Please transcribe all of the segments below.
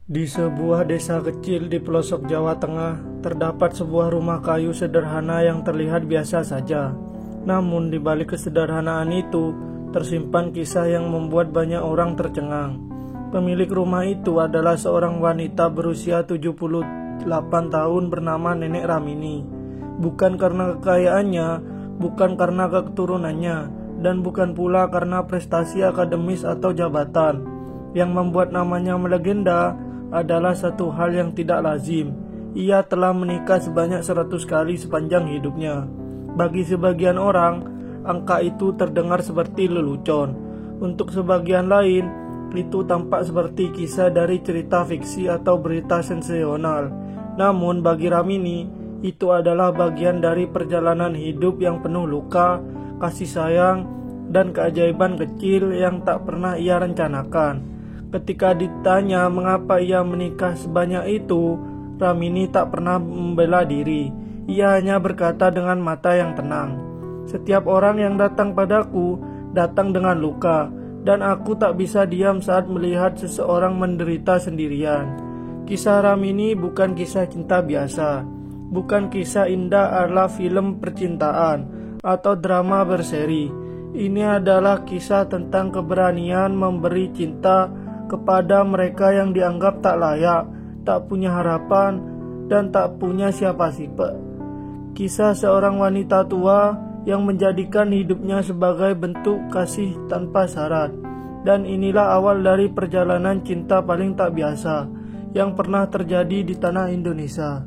Di sebuah desa kecil di pelosok Jawa Tengah, terdapat sebuah rumah kayu sederhana yang terlihat biasa saja. Namun di balik kesederhanaan itu, tersimpan kisah yang membuat banyak orang tercengang. Pemilik rumah itu adalah seorang wanita berusia 78 tahun bernama Nenek Ramini. Bukan karena kekayaannya, bukan karena keturunannya, dan bukan pula karena prestasi akademis atau jabatan. Yang membuat namanya melegenda adalah satu hal yang tidak lazim. Ia telah menikah sebanyak 100 kali sepanjang hidupnya. Bagi sebagian orang, angka itu terdengar seperti lelucon. Untuk sebagian lain, itu tampak seperti kisah dari cerita fiksi atau berita sensasional. Namun bagi Ramini, itu adalah bagian dari perjalanan hidup yang penuh luka, kasih sayang, dan keajaiban kecil yang tak pernah ia rencanakan. Ketika ditanya mengapa ia menikah sebanyak itu, Ramini tak pernah membela diri. Ia hanya berkata dengan mata yang tenang, "Setiap orang yang datang padaku datang dengan luka, dan aku tak bisa diam saat melihat seseorang menderita sendirian." Kisah Ramini bukan kisah cinta biasa, bukan kisah indah ala film percintaan atau drama berseri. Ini adalah kisah tentang keberanian memberi cinta kepada mereka yang dianggap tak layak, tak punya harapan, dan tak punya siapa-siapa. Kisah seorang wanita tua yang menjadikan hidupnya sebagai bentuk kasih tanpa syarat. Dan inilah awal dari perjalanan cinta paling tak biasa yang pernah terjadi di tanah Indonesia.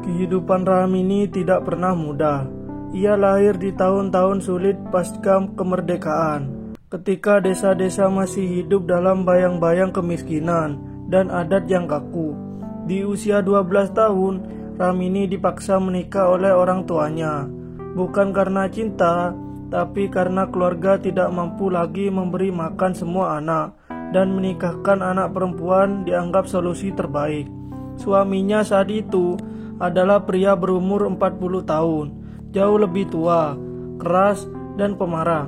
Kehidupan Ramini tidak pernah mudah. Ia lahir di tahun-tahun sulit pasca kemerdekaan, ketika desa-desa masih hidup dalam bayang-bayang kemiskinan dan adat yang kaku. Di usia 12 tahun, Ramini dipaksa menikah oleh orang tuanya. Bukan karena cinta, tapi karena keluarga tidak mampu lagi memberi makan semua anak, dan menikahkan anak perempuan dianggap solusi terbaik. Suaminya saat itu adalah pria berumur 40 tahun, jauh lebih tua, keras, dan pemarah.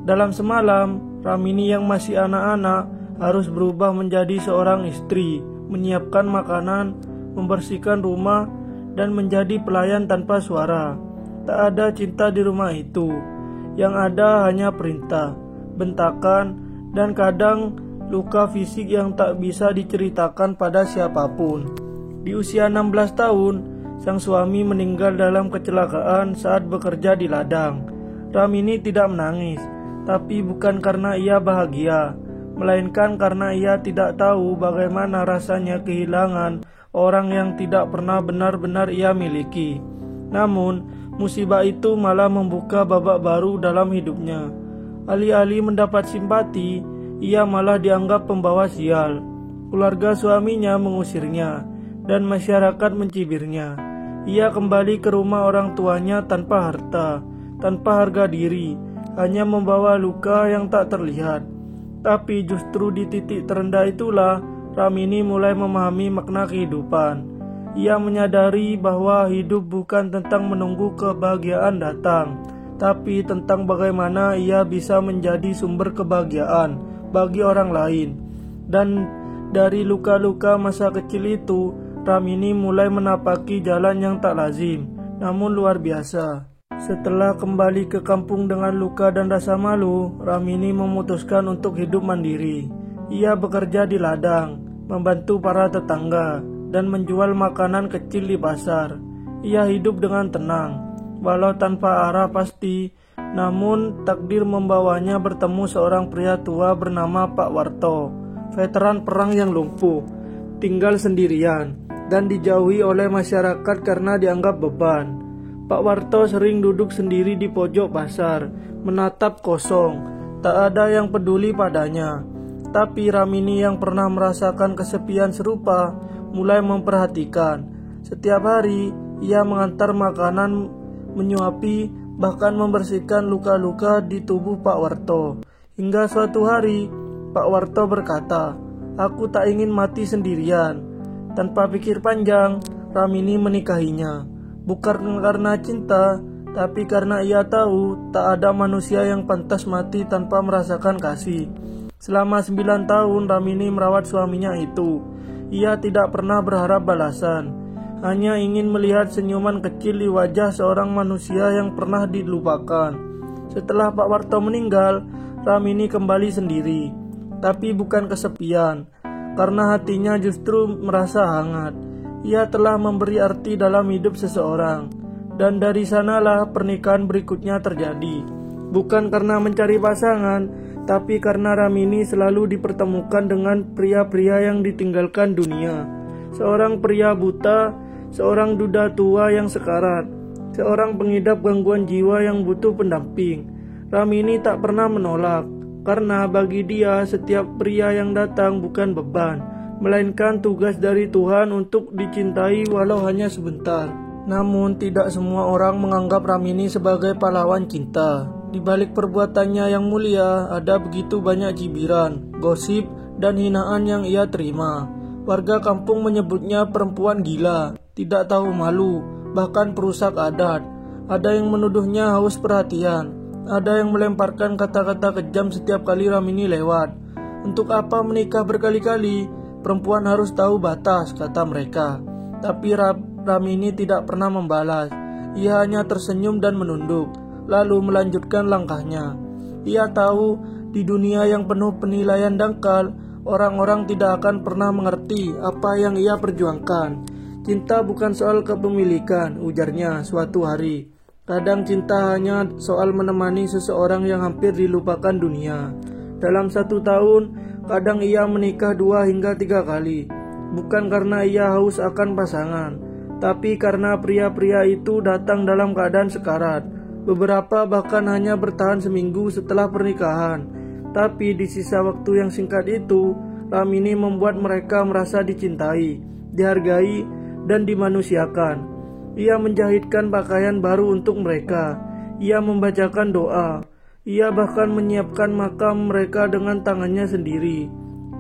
Dalam semalam, Ramini yang masih anak-anak harus berubah menjadi seorang istri, menyiapkan makanan, membersihkan rumah, dan menjadi pelayan tanpa suara. Tak ada cinta di rumah itu. Yang ada hanya perintah, bentakan, dan kadang luka fisik yang tak bisa diceritakan pada siapapun. Di usia 16 tahun, sang suami meninggal dalam kecelakaan saat bekerja di ladang. Ramini tidak menangis, tapi bukan karena ia bahagia, melainkan karena ia tidak tahu bagaimana rasanya kehilangan orang yang tidak pernah benar-benar ia miliki. Namun, musibah itu malah membuka babak baru dalam hidupnya. Alih-alih mendapat simpati, ia malah dianggap pembawa sial. Keluarga suaminya mengusirnya, dan masyarakat mencibirnya. Ia kembali ke rumah orang tuanya tanpa harta, tanpa harga diri, hanya membawa luka yang tak terlihat. Tapi justru di titik terendah itulah Ramini mulai memahami makna kehidupan. Ia menyadari bahwa hidup bukan tentang menunggu kebahagiaan datang, tapi tentang bagaimana ia bisa menjadi sumber kebahagiaan bagi orang lain. Dan dari luka-luka masa kecil itu, Ramini mulai menapaki jalan yang tak lazim, namun luar biasa. Setelah kembali ke kampung dengan luka dan rasa malu, Ramini memutuskan untuk hidup mandiri. Ia bekerja di ladang, membantu para tetangga, dan menjual makanan kecil di pasar. Ia hidup dengan tenang, walau tanpa arah pasti. Namun takdir membawanya bertemu seorang pria tua bernama Pak Warto, veteran perang yang lumpuh, tinggal sendirian, dan dijauhi oleh masyarakat karena dianggap beban. Pak Warto sering duduk sendiri di pojok pasar, menatap kosong, tak ada yang peduli padanya. Tapi Ramini yang pernah merasakan kesepian serupa, mulai memperhatikan. Setiap hari, ia mengantar makanan, menyuapi, bahkan membersihkan luka-luka di tubuh Pak Warto. Hingga suatu hari, Pak Warto berkata, "Aku tak ingin mati sendirian." Tanpa pikir panjang, Ramini menikahinya. Bukan karena cinta, tapi karena ia tahu tak ada manusia yang pantas mati tanpa merasakan kasih. Selama 9 tahun Ramini merawat suaminya itu. Ia tidak pernah berharap balasan, hanya ingin melihat senyuman kecil di wajah seorang manusia yang pernah dilupakan. Setelah Pak Warto meninggal, Ramini kembali sendiri, tapi bukan kesepian, karena hatinya justru merasa hangat. Ia telah memberi arti dalam hidup seseorang, dan dari sanalah pernikahan berikutnya terjadi. Bukan karena mencari pasangan, tapi karena Ramini selalu dipertemukan dengan pria-pria yang ditinggalkan dunia. Seorang pria buta, seorang duda tua yang sekarat, seorang pengidap gangguan jiwa yang butuh pendamping. Ramini tak pernah menolak, karena bagi dia setiap pria yang datang bukan beban, melainkan tugas dari Tuhan untuk dicintai walau hanya sebentar. Namun tidak semua orang menganggap Ramini sebagai pahlawan cinta. Di balik perbuatannya yang mulia, ada begitu banyak cibiran, gosip, dan hinaan yang ia terima. Warga kampung menyebutnya perempuan gila, tidak tahu malu, bahkan perusak adat. Ada yang menuduhnya haus perhatian, ada yang melemparkan kata-kata kejam setiap kali Ramini lewat. Untuk apa menikah berkali-kali? Perempuan harus tahu batas, kata mereka. Tapi Ramini tidak pernah membalas. Ia hanya tersenyum dan menunduk, lalu melanjutkan langkahnya. Ia tahu di dunia yang penuh penilaian dangkal, orang-orang tidak akan pernah mengerti apa yang ia perjuangkan. Cinta bukan soal kepemilikan, ujarnya suatu hari. Kadang cinta hanya soal menemani seseorang yang hampir dilupakan dunia. Dalam 1 tahun, kadang ia menikah 2 hingga 3 kali. Bukan karena ia haus akan pasangan, tapi karena pria-pria itu datang dalam keadaan sekarat. Beberapa bahkan hanya bertahan seminggu setelah pernikahan. Tapi di sisa waktu yang singkat itu, Ramini membuat mereka merasa dicintai, dihargai, dan dimanusiakan. Ia menjahitkan pakaian baru untuk mereka. Ia membacakan doa. Ia bahkan menyiapkan makam mereka dengan tangannya sendiri.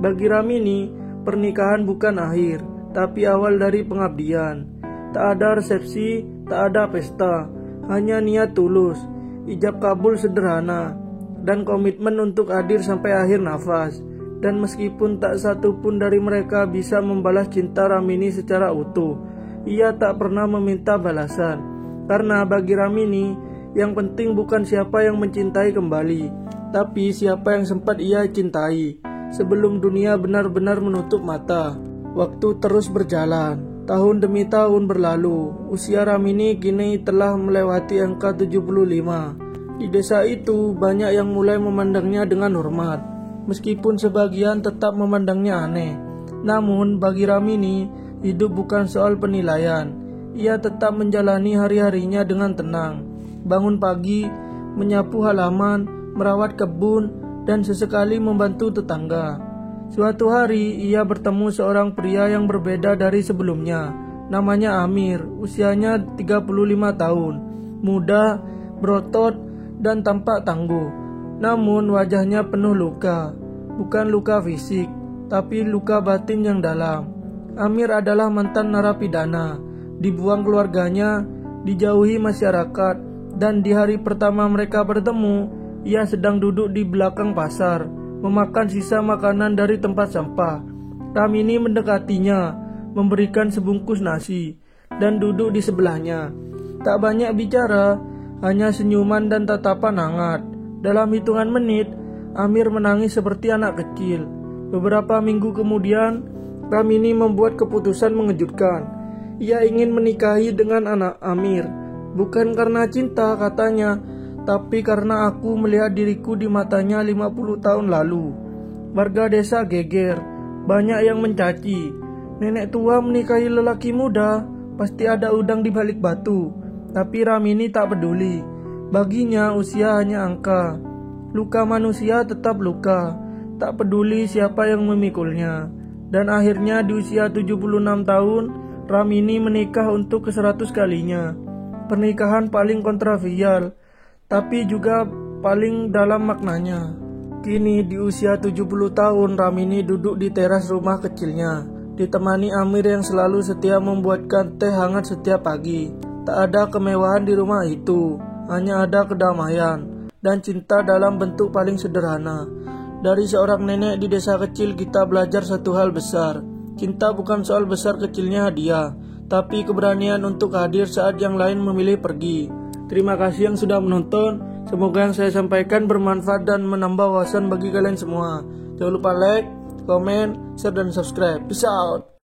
Bagi Ramini, pernikahan bukan akhir, tapi awal dari pengabdian. Tak ada resepsi, tak ada pesta, hanya niat tulus, ijab kabul sederhana, dan komitmen untuk hadir sampai akhir nafas. Dan meskipun tak satu pun dari mereka bisa membalas cinta Ramini secara utuh, ia tak pernah meminta balasan. Karena bagi Ramini, yang penting bukan siapa yang mencintai kembali, tapi siapa yang sempat ia cintai sebelum dunia benar-benar menutup mata. Waktu terus berjalan, tahun demi tahun berlalu. Usia Ramini kini telah melewati angka 75. Di desa itu banyak yang mulai memandangnya dengan hormat, meskipun sebagian tetap memandangnya aneh. Namun bagi Ramini, hidup bukan soal penilaian. Ia tetap menjalani hari-harinya dengan tenang. Bangun pagi, menyapu halaman, merawat kebun, dan sesekali membantu tetangga. Suatu hari ia bertemu seorang pria yang berbeda dari sebelumnya. Namanya Amir, usianya 35 tahun. Muda, berotot, dan tampak tangguh. Namun wajahnya penuh luka. Bukan luka fisik, tapi luka batin yang dalam. Amir adalah mantan narapidana, dibuang keluarganya, dijauhi masyarakat, dan di hari pertama mereka bertemu, ia sedang duduk di belakang pasar, memakan sisa makanan dari tempat sampah. Ramini mendekatinya, memberikan sebungkus nasi, dan duduk di sebelahnya. Tak banyak bicara, hanya senyuman dan tatapan hangat. Dalam hitungan menit, Amir menangis seperti anak kecil. Beberapa minggu kemudian, Ramini membuat keputusan mengejutkan. Ia ingin menikahi dengan anak Amir. Bukan karena cinta, katanya, tapi karena aku melihat diriku di matanya 50 tahun lalu. Warga desa geger, banyak yang mencaci. Nenek tua menikahi lelaki muda, pasti ada udang di balik batu. Tapi Ramini tak peduli. Baginya usia hanya angka. Luka manusia tetap luka, tak peduli siapa yang memikulnya. Dan akhirnya di usia 76 tahun, Ramini menikah untuk ke-100 kalinya. Pernikahan paling kontroversial, tapi juga paling dalam maknanya. Kini di usia 70 tahun, Ramini duduk di teras rumah kecilnya, ditemani Amir yang selalu setia membuatkan teh hangat setiap pagi. Tak ada kemewahan di rumah itu, hanya ada kedamaian dan cinta dalam bentuk paling sederhana. Dari seorang nenek di desa kecil kita belajar satu hal besar. Cinta bukan soal besar kecilnya hadiah, tapi keberanian untuk hadir saat yang lain memilih pergi. Terima kasih yang sudah menonton. Semoga yang saya sampaikan bermanfaat dan menambah wawasan bagi kalian semua. Jangan lupa like, komen, share, dan subscribe. Peace out.